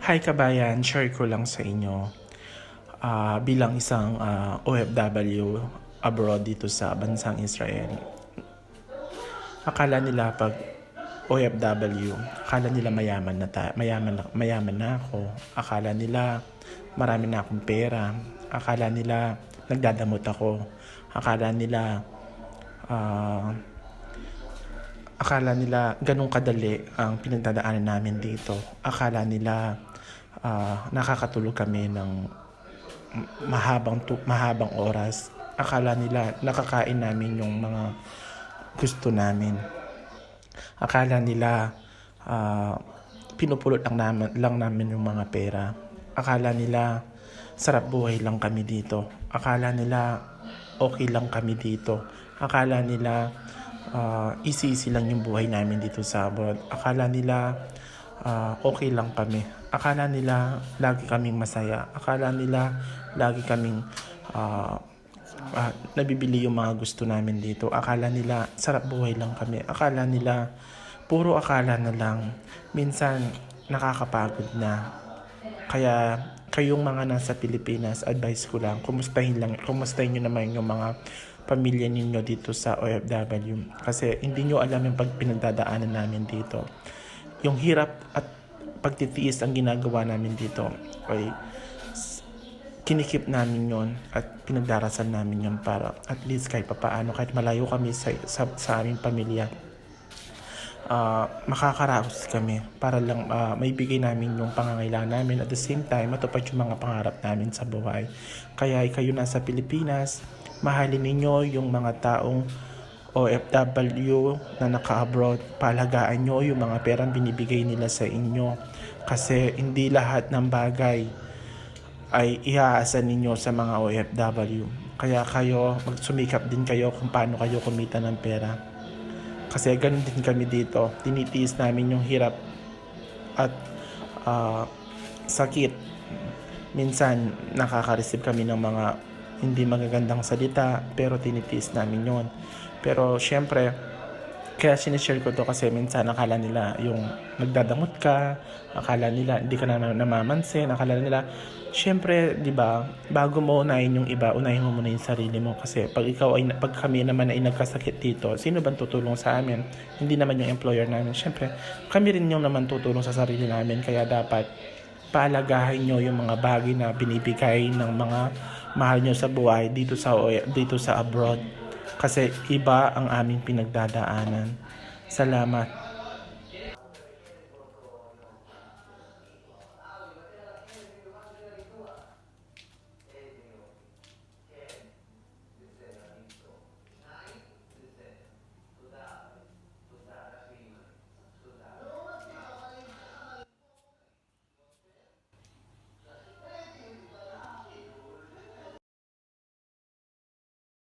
Hi kabayan, share ko lang sa inyo bilang isang OFW abroad dito sa bansang Israel. Akala nila pag OFW, akala nila mayaman na ako. Akala nila marami na akong pera. Akala nila nagdadamot ako. Akala nila ganun kadali ang pinagdadaanan namin dito. Akala nila nakakatulog kami ng mahabang oras. Akala nila nakakain namin yung mga gusto namin. Akala nila pinupulot lang namin yung mga pera. Akala nila sarap buhay lang kami dito. Akala nila okay lang kami dito. Akala nila easy lang yung buhay namin dito sa abroad. Akala nila okay lang kami. Akala nila lagi kaming masaya. Akala nila lagi kaming nabibili yung mga gusto namin dito. Akala nila sarap buhay lang kami. Akala nila puro akala na lang. Minsan nakakapagod na. Kaya kayong mga nasa Pilipinas, advice ko lang, kumustahin nyo naman yung mga pamilya ninyo dito sa OFW. Kasi hindi nyo alam yung pinagdadaanan namin dito. Yung hirap at pagtitiis ang ginagawa namin dito. Okay? Kinikip namin yon at pinagdarasal namin yon para at least kahit papaano, kahit malayo kami sa aming pamilya, makakaraos kami para lang maibigay namin yung pangangailangan namin, at the same time matupad yung mga pangarap namin sa buhay. Kaya kayo nasa Pilipinas, mahalin ninyo yung mga taong OFW na naka-abroad. Palagaan nyo yung mga perang binibigay nila sa inyo, kasi hindi lahat ng bagay ay iaasa ninyo sa mga OFW. Kaya kayo, magsumikap din kayo kung paano kayo kumita ng pera. Kasi ganun din kami dito. Tinitiis namin yung hirap at sakit. Minsan, nakaka-receive kami ng mga hindi magagandang salita, pero tinitiis namin yon. Pero syempre, kaya sinishare ko to kasi minsan akala nila yung nagdadamot ka, akala nila hindi ka na namamansin, akala nila, syempre, di ba, bago mo unahin yung iba, unahin mo muna yung sarili mo. Kasi pag kami naman ay nagkasakit dito, sino bang tutulong sa amin? Hindi naman yung employer namin. Syempre, kami rin yung naman tutulong sa sarili namin. Kaya dapat paalagahin nyo yung mga bagay na binibigay ng mga mahal nyo sa buhay dito sa abroad. Kasi iba ang aming pinagdadaanan. Salamat.